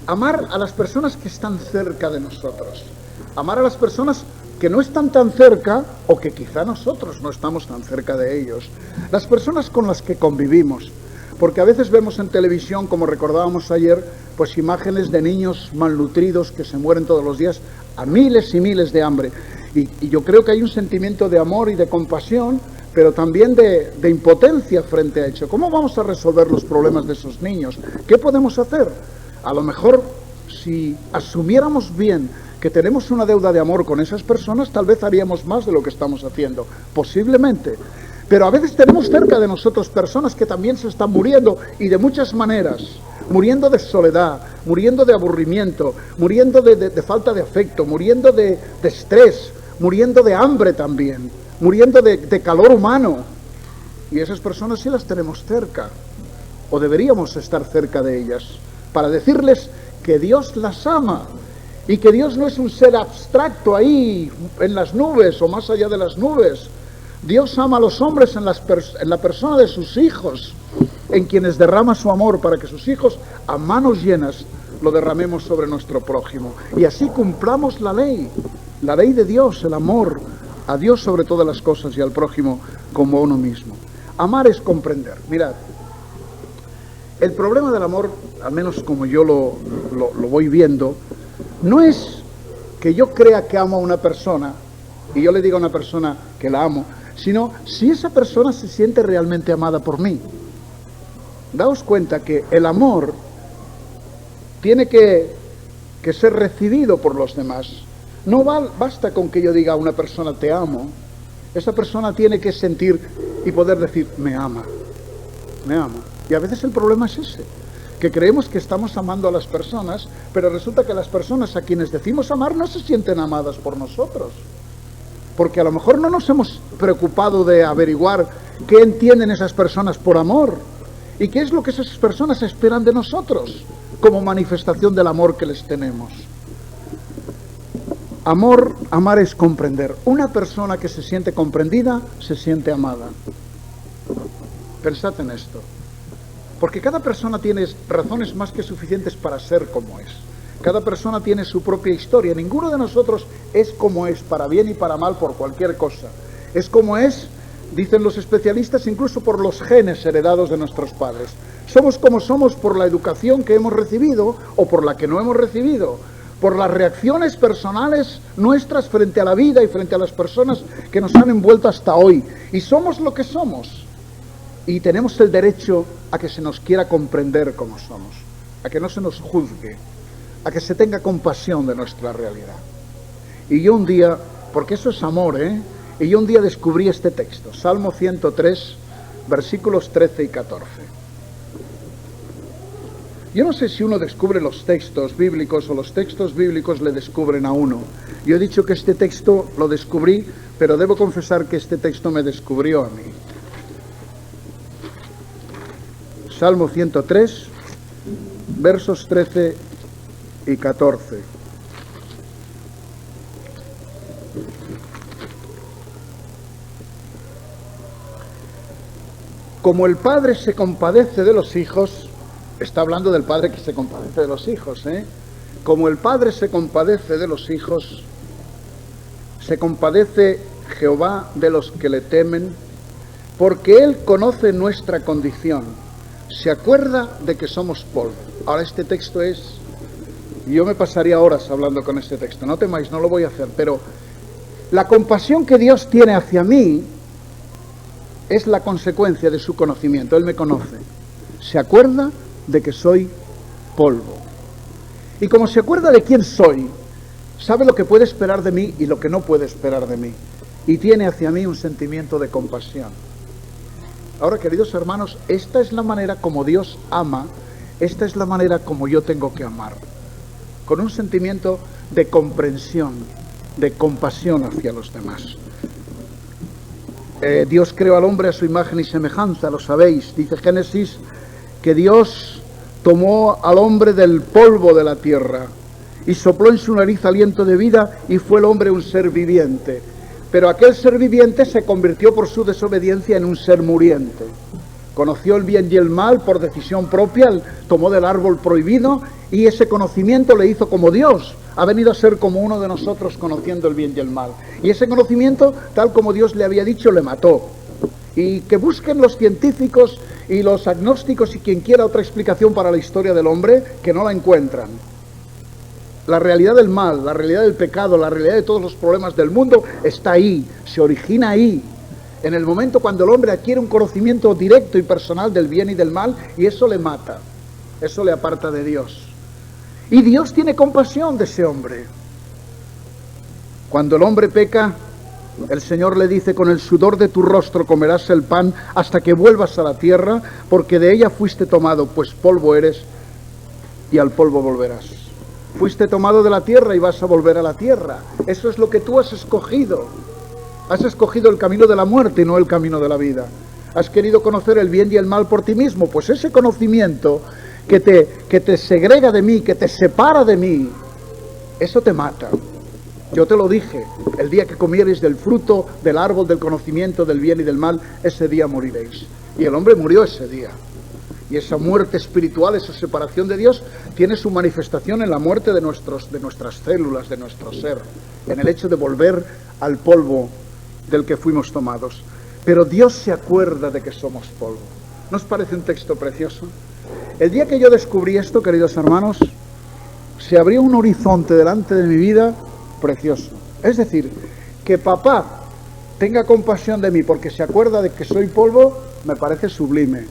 [SPEAKER 1] amar a las personas que están cerca de nosotros. Amar a las personas que no están tan cerca o que quizá nosotros no estamos tan cerca de ellos. Las personas con las que convivimos. Porque a veces vemos en televisión, como recordábamos ayer, pues imágenes de niños malnutridos que se mueren todos los días a miles y miles de hambre. Y yo creo que hay un sentimiento de amor y de compasión, pero también de impotencia frente a ello. ¿Cómo vamos a resolver los problemas de esos niños? ¿Qué podemos hacer? A lo mejor, si asumiéramos bien que tenemos una deuda de amor con esas personas, tal vez haríamos más de lo que estamos haciendo, posiblemente. Pero a veces tenemos cerca de nosotros personas que también se están muriendo, y de muchas maneras, muriendo de soledad, muriendo de aburrimiento, muriendo de falta de afecto, muriendo de estrés, muriendo de hambre también, muriendo de calor humano. Y esas personas sí las tenemos cerca, o deberíamos estar cerca de ellas, para decirles que Dios las ama y que Dios no es un ser abstracto ahí en las nubes o más allá de las nubes. Dios ama a los hombres en la persona de sus hijos, en quienes derrama su amor para que sus hijos a manos llenas lo derramemos sobre nuestro prójimo. Y así cumplamos la ley de Dios, el amor a Dios sobre todas las cosas y al prójimo como a uno mismo. Amar es comprender. Mirad, el problema del amor, al menos como yo lo voy viendo, no es que yo crea que amo a una persona y yo le diga a una persona que la amo, sino si esa persona se siente realmente amada por mí. Daos cuenta que el amor tiene que ser recibido por los demás. No basta con que yo diga a una persona te amo. Esa persona tiene que sentir y poder decir me ama, me ama. Y a veces el problema es ese, que creemos que estamos amando a las personas, pero resulta que las personas a quienes decimos amar no se sienten amadas por nosotros. Porque a lo mejor no nos hemos preocupado de averiguar qué entienden esas personas por amor y qué es lo que esas personas esperan de nosotros como manifestación del amor que les tenemos. Amar es comprender. Una persona que se siente comprendida, se siente amada. Pensad en esto. Porque cada persona tiene razones más que suficientes para ser como es. Cada persona tiene su propia historia. Ninguno de nosotros es como es, para bien y para mal, por cualquier cosa. Es como es, dicen los especialistas, incluso por los genes heredados de nuestros padres. Somos como somos por la educación que hemos recibido o por la que no hemos recibido, por las reacciones personales nuestras frente a la vida y frente a las personas que nos han envuelto hasta hoy. Y somos lo que somos. Y tenemos el derecho a que se nos quiera comprender como somos, a que no se nos juzgue, a que se tenga compasión de nuestra realidad. Y yo un día, porque eso es amor, y yo un día descubrí este texto, Salmo 103, versículos 13 y 14. Yo no sé si uno descubre los textos bíblicos o los textos bíblicos le descubren a uno. Yo he dicho que este texto lo descubrí, pero debo confesar que este texto me descubrió a mí. Salmo 103, versos 13 y 14. Como el padre se compadece de los hijos, está hablando del padre que se compadece de los hijos, Como el padre se compadece de los hijos, se compadece Jehová de los que le temen, porque Él conoce nuestra condición. Se acuerda de que somos polvo. Ahora este texto es... Yo me pasaría horas hablando con este texto. No temáis, no lo voy a hacer. Pero la compasión que Dios tiene hacia mí es la consecuencia de su conocimiento. Él me conoce. Se acuerda de que soy polvo. Y como se acuerda de quién soy, sabe lo que puede esperar de mí y lo que no puede esperar de mí. Y tiene hacia mí un sentimiento de compasión. Ahora, queridos hermanos, esta es la manera como Dios ama, esta es la manera como yo tengo que amar, con un sentimiento de comprensión, de compasión hacia los demás. Dios creó al hombre a su imagen y semejanza, lo sabéis, dice Génesis, que Dios tomó al hombre del polvo de la tierra y sopló en su nariz aliento de vida y fue el hombre un ser viviente. Pero aquel ser viviente se convirtió por su desobediencia en un ser muriente. Conoció el bien y el mal por decisión propia, tomó del árbol prohibido y ese conocimiento le hizo como Dios. Ha venido a ser como uno de nosotros conociendo el bien y el mal. Y ese conocimiento, tal como Dios le había dicho, le mató. Y que busquen los científicos y los agnósticos y quien quiera otra explicación para la historia del hombre, que no la encuentran. La realidad del mal, la realidad del pecado, la realidad de todos los problemas del mundo está ahí, se origina ahí. En el momento cuando el hombre adquiere un conocimiento directo y personal del bien y del mal, y eso le mata, eso le aparta de Dios. Y Dios tiene compasión de ese hombre. Cuando el hombre peca, el Señor le dice, con el sudor de tu rostro comerás el pan hasta que vuelvas a la tierra, porque de ella fuiste tomado, pues polvo eres y al polvo volverás. Fuiste tomado de la tierra y vas a volver a la tierra. Eso es lo que tú has escogido. Has escogido el camino de la muerte y no el camino de la vida. Has querido conocer el bien y el mal por ti mismo. Pues ese conocimiento que te segrega de mí, que te separa de mí, eso te mata. Yo te lo dije, el día que comiereis del fruto del árbol del conocimiento del bien y del mal, ese día moriréis. Y el hombre murió ese día. Y esa muerte espiritual, esa separación de Dios, tiene su manifestación en la muerte de nuestras células, de nuestro ser, en el hecho de volver al polvo del que fuimos tomados. Pero Dios se acuerda de que somos polvo. ¿No os parece un texto precioso? El día que yo descubrí esto, queridos hermanos, se abrió un horizonte delante de mi vida precioso. Es decir, que papá tenga compasión de mí porque se acuerda de que soy polvo, me parece sublime.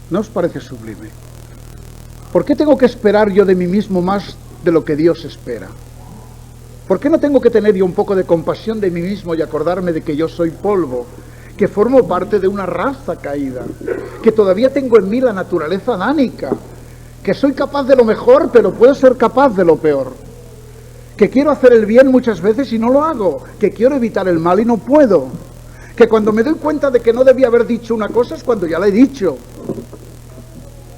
[SPEAKER 1] ¿No os parece sublime? ¿Por qué tengo que esperar yo de mí mismo más de lo que Dios espera? ¿Por qué no tengo que tener yo un poco de compasión de mí mismo y acordarme de que yo soy polvo, que formo parte de una raza caída, que todavía tengo en mí la naturaleza adánica, que soy capaz de lo mejor, pero puedo ser capaz de lo peor, que quiero hacer el bien muchas veces y no lo hago, que quiero evitar el mal y no puedo, que cuando me doy cuenta de que no debía haber dicho una cosa es cuando ya la he dicho,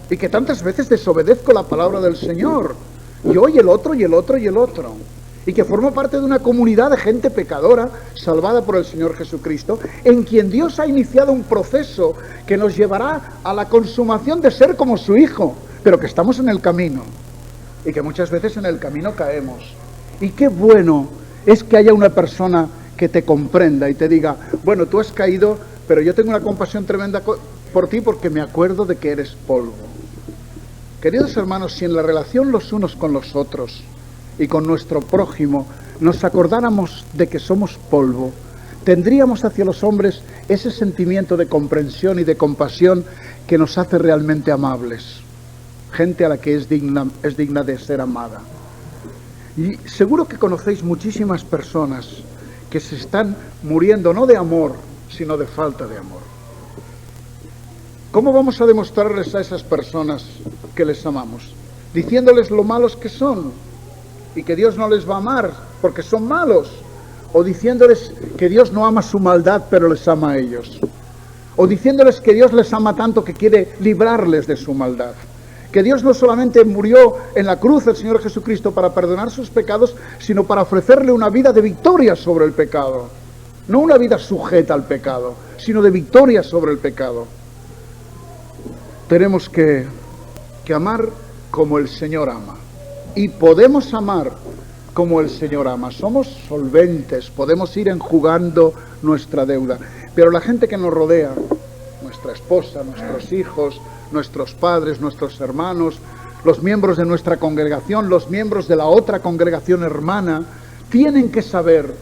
[SPEAKER 1] y que tantas veces desobedezco la palabra del Señor, yo y el otro y el otro y el otro, y que formo parte de una comunidad de gente pecadora salvada por el Señor Jesucristo, en quien Dios ha iniciado un proceso que nos llevará a la consumación de ser como su Hijo, pero que estamos en el camino y que muchas veces en el camino caemos. Y qué bueno es que haya una persona que te comprenda y te diga, bueno, tú has caído, pero yo tengo una compasión tremenda por ti porque me acuerdo de que eres polvo. Queridos hermanos, si en la relación los unos con los otros y con nuestro prójimo nos acordáramos de que somos polvo, tendríamos hacia los hombres ese sentimiento de comprensión y de compasión que nos hace realmente amables, gente a la que es digna de ser amada. Y seguro que conocéis muchísimas personas que se están muriendo no de amor, sino de falta de amor. ¿Cómo vamos a demostrarles a esas personas que les amamos? Diciéndoles lo malos que son y que Dios no les va a amar porque son malos, o diciéndoles que Dios no ama su maldad pero les ama a ellos, o diciéndoles que Dios les ama tanto que quiere librarles de su maldad, que Dios no solamente murió en la cruz el Señor Jesucristo para perdonar sus pecados, sino para ofrecerle una vida de victoria sobre el pecado, no una vida sujeta al pecado, sino de victoria sobre el pecado. Tenemos que amar como el Señor ama. Y podemos amar como el Señor ama. Somos solventes, podemos ir enjugando nuestra deuda. Pero la gente que nos rodea, nuestra esposa, nuestros hijos, nuestros padres, nuestros hermanos, los miembros de nuestra congregación, los miembros de la otra congregación hermana, tienen que saber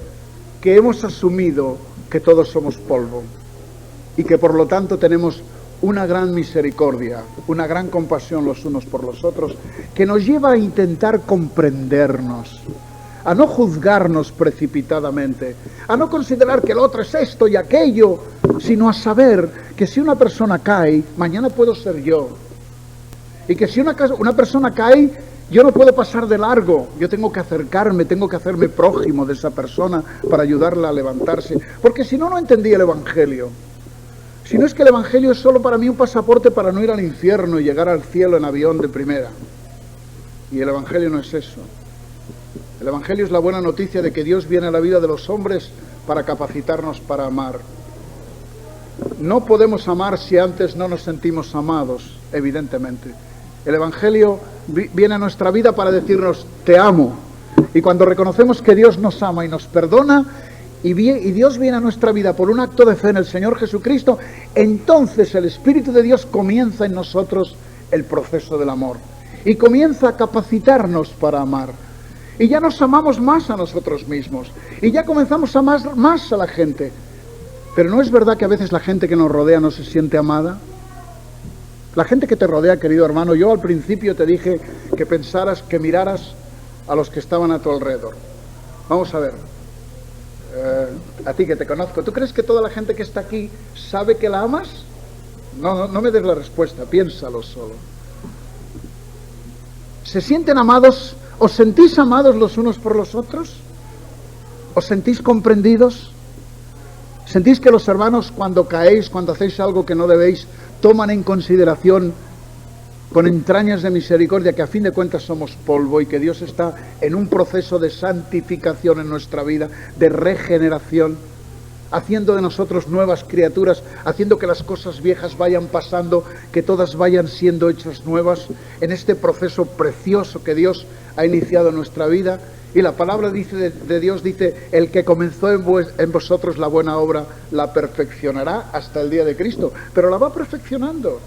[SPEAKER 1] que hemos asumido que todos somos polvo y que por lo tanto tenemos una gran misericordia, una gran compasión los unos por los otros, que nos lleva a intentar comprendernos, a no juzgarnos precipitadamente, a no considerar que el otro es esto y aquello, sino a saber que si una persona cae, mañana puedo ser yo. Y que si una persona cae, yo no puedo pasar de largo, yo tengo que acercarme, tengo que hacerme prójimo de esa persona para ayudarla a levantarse, porque si no, no entendí el Evangelio. Si no es que el Evangelio es solo para mí un pasaporte para no ir al infierno y llegar al cielo en avión de primera. Y el Evangelio no es eso. El Evangelio es la buena noticia de que Dios viene a la vida de los hombres para capacitarnos para amar. No podemos amar si antes no nos sentimos amados, evidentemente. El Evangelio viene a nuestra vida para decirnos, te amo. Y cuando reconocemos que Dios nos ama y nos perdona, y Dios viene a nuestra vida por un acto de fe en el Señor Jesucristo, entonces el Espíritu de Dios comienza en nosotros el proceso del amor y comienza a capacitarnos para amar, y ya nos amamos más a nosotros mismos y ya comenzamos a amar más a la gente. Pero ¿no es verdad que a veces la gente que nos rodea no se siente amada? La gente que te rodea, querido hermano, yo al principio te dije que pensaras, que miraras a los que estaban a tu alrededor. Vamos a ver. A ti que te conozco, ¿tú crees que toda la gente que está aquí sabe que la amas? No me des la respuesta, piénsalo solo. ¿Se sienten amados? ¿Os sentís amados los unos por los otros? ¿Os sentís comprendidos? ¿Sentís que los hermanos cuando caéis, cuando hacéis algo que no debéis, toman en consideración con entrañas de misericordia, que a fin de cuentas somos polvo y que Dios está en un proceso de santificación en nuestra vida, de regeneración, haciendo de nosotros nuevas criaturas, haciendo que las cosas viejas vayan pasando, que todas vayan siendo hechas nuevas en este proceso precioso que Dios ha iniciado en nuestra vida. Y la palabra de Dios dice: el que comenzó en vosotros la buena obra la perfeccionará hasta el día de Cristo, pero la va perfeccionando.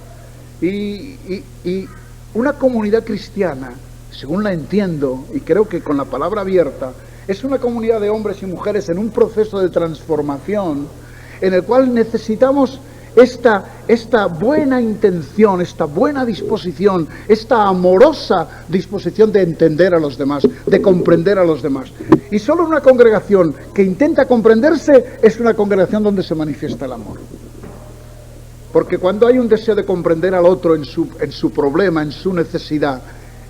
[SPEAKER 1] Y una comunidad cristiana, según la entiendo, y creo que con la palabra abierta, es una comunidad de hombres y mujeres en un proceso de transformación en el cual necesitamos esta buena intención, esta buena disposición, esta amorosa disposición de entender a los demás, de comprender a los demás. Y solo una congregación que intenta comprenderse es una congregación donde se manifiesta el amor. Porque cuando hay un deseo de comprender al otro en su problema, en su necesidad,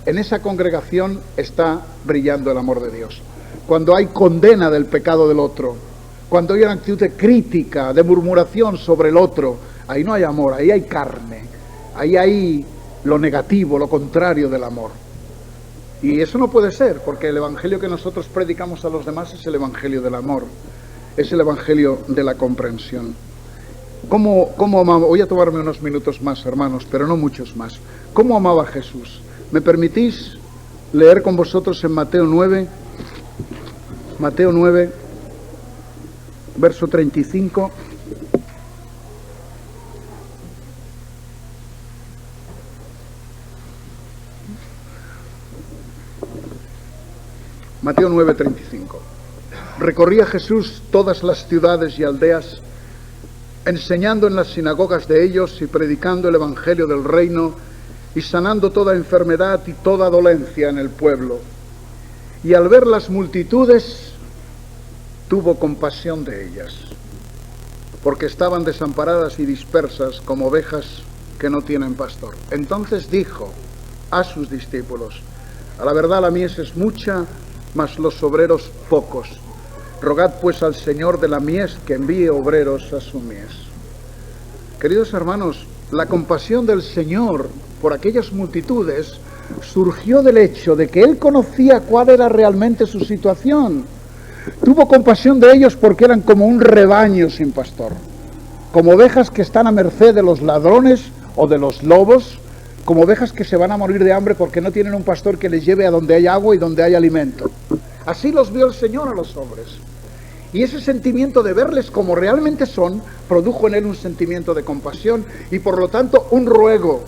[SPEAKER 1] en esa congregación está brillando el amor de Dios. Cuando hay condena del pecado del otro, cuando hay una actitud de crítica, de murmuración sobre el otro, ahí no hay amor, ahí hay carne, ahí hay lo negativo, lo contrario del amor. Y eso no puede ser, porque el evangelio que nosotros predicamos a los demás es el evangelio del amor, es el evangelio de la comprensión. ¿Cómo amaba? Voy a tomarme unos minutos más, hermanos, pero no muchos más. ¿Cómo amaba Jesús? ¿Me permitís leer con vosotros en Mateo 9? Mateo 9, verso 35. Mateo 9, 35. Recorría Jesús todas las ciudades y aldeas, enseñando en las sinagogas de ellos y predicando el evangelio del reino y sanando toda enfermedad y toda dolencia en el pueblo. Y al ver las multitudes, tuvo compasión de ellas, porque estaban desamparadas y dispersas como ovejas que no tienen pastor. Entonces dijo a sus discípulos: a la verdad la mies es mucha, mas los obreros pocos. Rogad pues al Señor de la mies que envíe obreros a su mies. Queridos hermanos, la compasión del Señor por aquellas multitudes surgió del hecho de que Él conocía cuál era realmente su situación. Tuvo compasión de ellos porque eran como un rebaño sin pastor, como ovejas que están a merced de los ladrones o de los lobos, como ovejas que se van a morir de hambre porque no tienen un pastor que les lleve a donde hay agua y donde hay alimento. Así los vio el Señor a los hombres. Y ese sentimiento de verles como realmente son, produjo en Él un sentimiento de compasión y por lo tanto un ruego,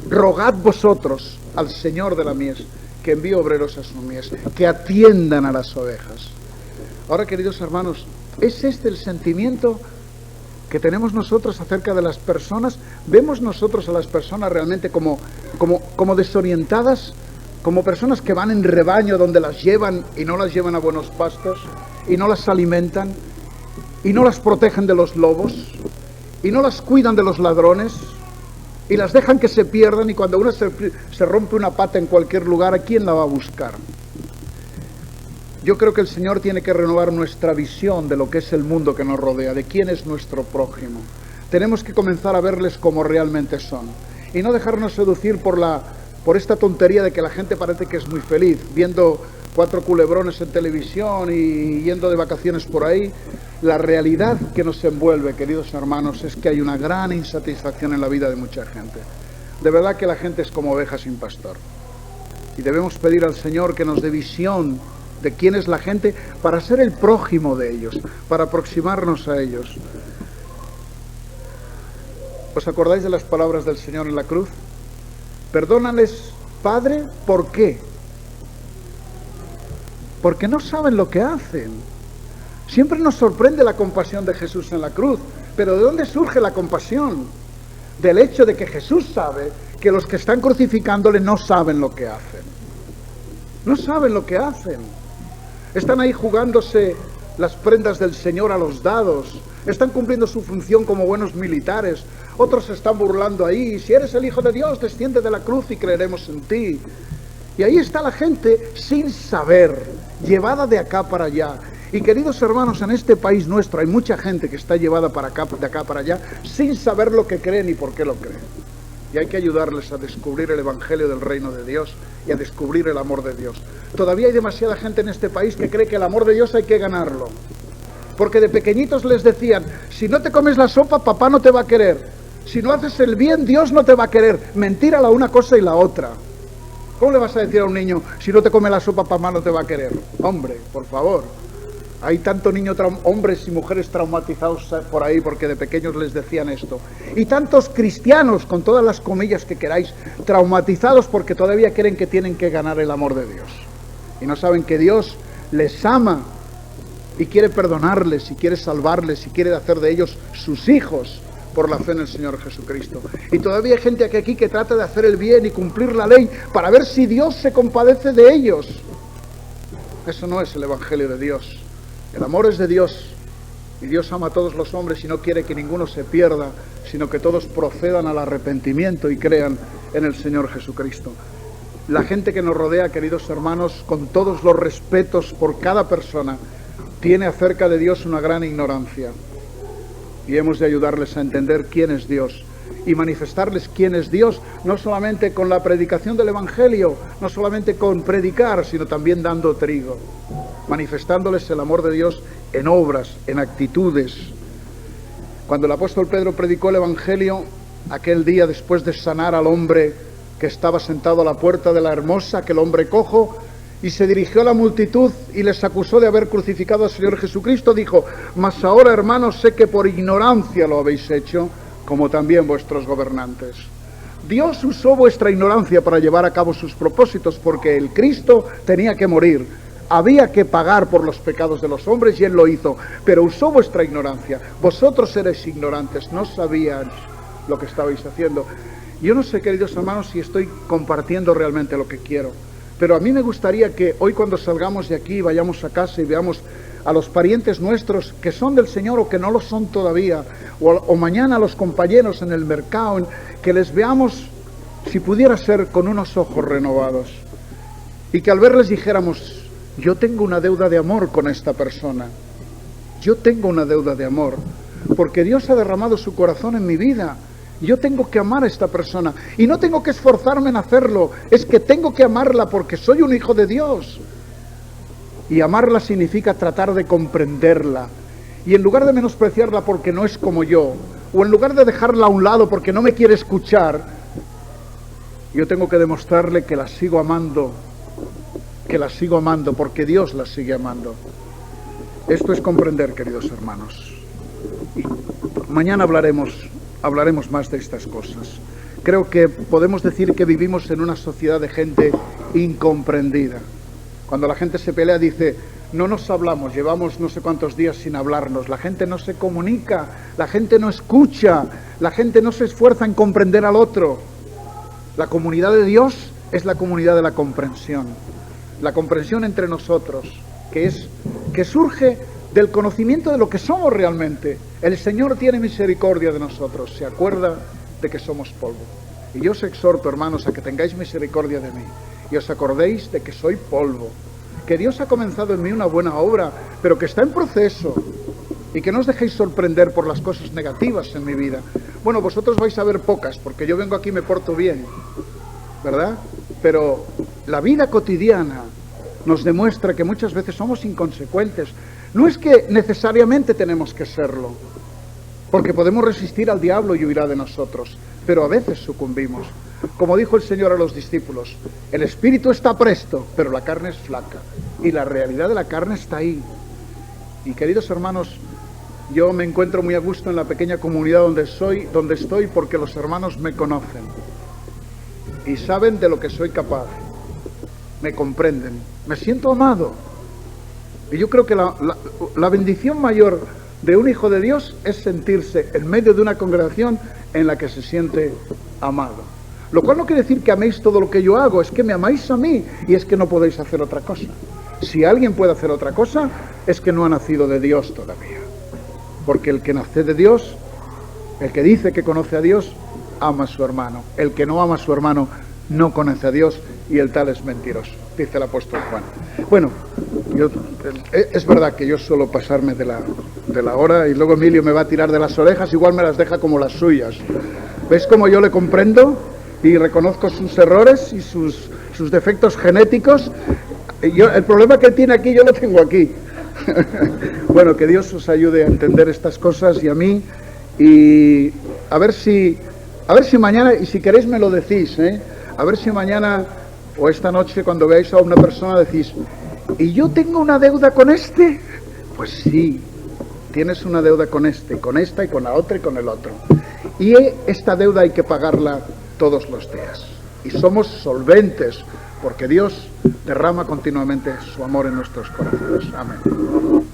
[SPEAKER 1] rogad vosotros al Señor de la mies que envíe obreros a su mies, que atiendan a las ovejas. Ahora, queridos hermanos, ¿es este el sentimiento que tenemos nosotros acerca de las personas? ¿Vemos nosotros a las personas realmente como desorientadas? Como personas que van en rebaño donde las llevan y no las llevan a buenos pastos, y no las alimentan, y no las protegen de los lobos, y no las cuidan de los ladrones, y las dejan que se pierdan, y cuando una se rompe una pata en cualquier lugar, ¿a quién la va a buscar? Yo creo que el Señor tiene que renovar nuestra visión de lo que es el mundo que nos rodea, de quién es nuestro prójimo. Tenemos que comenzar a verles como realmente son, y no dejarnos seducir por esta tontería de que la gente parece que es muy feliz, viendo 4 culebrones en televisión y yendo de vacaciones por ahí. La realidad que nos envuelve, queridos hermanos, es que hay una gran insatisfacción en la vida de mucha gente. De verdad que la gente es como oveja sin pastor. Y debemos pedir al Señor que nos dé visión de quién es la gente para ser el prójimo de ellos, para aproximarnos a ellos. ¿Os acordáis de las palabras del Señor en la cruz? Perdónales, Padre, ¿por qué? Porque no saben lo que hacen. Siempre nos sorprende la compasión de Jesús en la cruz, pero ¿de dónde surge la compasión? Del hecho de que Jesús sabe que los que están crucificándole no saben lo que hacen. No saben lo que hacen. Están ahí jugándose las prendas del Señor a los dados. Están cumpliendo su función como buenos militares. Otros se están burlando ahí. Si eres el Hijo de Dios, desciende de la cruz y creeremos en ti. Y ahí está la gente sin saber, llevada de acá para allá. Y queridos hermanos, en este país nuestro hay mucha gente que está llevada de acá para allá, sin saber lo que cree ni por qué lo cree. y hay que ayudarles a descubrir el Evangelio del Reino de Dios y a descubrir el amor de Dios. Todavía hay demasiada gente en este país que cree que el amor de Dios hay que ganarlo, porque de pequeñitos les decían, si no te comes la sopa, papá no te va a querer, si no haces el bien, Dios no te va a querer. Mentira la una cosa y la otra. ¿Cómo le vas a decir a un niño, si no te come la sopa, papá no te va a querer? Hombre, por favor. Hay tanto hombres y mujeres traumatizados por ahí porque de pequeños les decían esto. Y tantos cristianos, con todas las comillas que queráis, traumatizados porque todavía creen que tienen que ganar el amor de Dios. Y no saben que Dios les ama y quiere perdonarles y quiere salvarles y quiere hacer de ellos sus hijos por la fe en el Señor Jesucristo. Y todavía hay gente aquí que trata de hacer el bien y cumplir la ley para ver si Dios se compadece de ellos. Eso no es el Evangelio de Dios. El amor es de Dios, y Dios ama a todos los hombres y no quiere que ninguno se pierda, sino que todos procedan al arrepentimiento y crean en el Señor Jesucristo. La gente que nos rodea, queridos hermanos, con todos los respetos por cada persona, tiene acerca de Dios una gran ignorancia. Y hemos de ayudarles a entender quién es Dios y manifestarles quién es Dios, no solamente con la predicación del Evangelio, no solamente con predicar, sino también dando trigo, manifestándoles el amor de Dios en obras, en actitudes. Cuando el apóstol Pedro predicó el Evangelio, aquel día después de sanar al hombre que estaba sentado a la puerta de la Hermosa, aquel hombre cojo, y se dirigió a la multitud y les acusó de haber crucificado al Señor Jesucristo, dijo, mas ahora, hermanos, sé que por ignorancia lo habéis hecho, como también vuestros gobernantes. Dios usó vuestra ignorancia para llevar a cabo sus propósitos, porque el Cristo tenía que morir, había que pagar por los pecados de los hombres y Él lo hizo, pero usó vuestra ignorancia. Vosotros erais ignorantes, no sabíais lo que estabais haciendo. Yo no sé, queridos hermanos, si estoy compartiendo realmente lo que quiero, pero a mí me gustaría que hoy cuando salgamos de aquí, vayamos a casa y veamos a los parientes nuestros que son del Señor o que no lo son todavía, o mañana a los compañeros en el mercado, que les veamos, si pudiera ser, con unos ojos renovados, y que al verles dijéramos, yo tengo una deuda de amor con esta persona, yo tengo una deuda de amor, porque Dios ha derramado su corazón en mi vida. Yo tengo que amar a esta persona y no tengo que esforzarme en hacerlo, es que tengo que amarla porque soy un hijo de Dios. Y amarla significa tratar de comprenderla. Y en lugar de menospreciarla porque no es como yo, o en lugar de dejarla a un lado porque no me quiere escuchar, yo tengo que demostrarle que la sigo amando porque Dios la sigue amando. Esto es comprender, queridos hermanos. Y mañana hablaremos más de estas cosas. Creo que podemos decir que vivimos en una sociedad de gente incomprendida. Cuando la gente se pelea dice, no nos hablamos, llevamos no sé cuántos días sin hablarnos, la gente no se comunica, la gente no escucha, la gente no se esfuerza en comprender al otro. La comunidad de Dios es la comunidad de la comprensión entre nosotros, que surge del conocimiento de lo que somos realmente. El Señor tiene misericordia de nosotros, se acuerda de que somos polvo. Y yo os exhorto, hermanos, a que tengáis misericordia de mí y os acordéis de que soy polvo, que Dios ha comenzado en mí una buena obra, pero que está en proceso, y que no os dejéis sorprender por las cosas negativas en mi vida. Bueno, vosotros vais a ver pocas, porque yo vengo aquí y me porto bien, ¿verdad? Pero la vida cotidiana nos demuestra que muchas veces somos inconsecuentes. No es que necesariamente tenemos que serlo, porque podemos resistir al diablo y huirá de nosotros, pero a veces sucumbimos. Como dijo el Señor a los discípulos, el espíritu está presto, pero la carne es flaca, y la realidad de la carne está ahí. Y queridos hermanos, yo me encuentro muy a gusto en la pequeña comunidad donde estoy, porque los hermanos me conocen y saben de lo que soy capaz, me comprenden, me siento amado. Y yo creo que la bendición mayor de un hijo de Dios es sentirse en medio de una congregación en la que se siente amado. Lo cual no quiere decir que améis todo lo que yo hago, es que me amáis a mí y es que no podéis hacer otra cosa. Si alguien puede hacer otra cosa, es que no ha nacido de Dios todavía. Porque el que nace de Dios, el que dice que conoce a Dios, ama a su hermano. El que no ama a su hermano no conoce a Dios y el tal es mentiroso, dice el apóstol Juan. Bueno, es verdad que yo suelo pasarme de la hora y luego Emilio me va a tirar de las orejas, igual me las deja como las suyas. ¿Ves cómo yo le comprendo y reconozco sus errores y sus defectos genéticos? El problema que él tiene aquí, yo lo tengo aquí. Bueno, que Dios os ayude a entender estas cosas y a mí, y a ver si mañana, y si queréis me lo decís, a ver si mañana o esta noche cuando veáis a una persona decís, ¿y yo tengo una deuda con este? Pues sí, tienes una deuda con este, con esta y con la otra y con el otro. Y esta deuda hay que pagarla todos los días. Y somos solventes, porque Dios derrama continuamente su amor en nuestros corazones. Amén.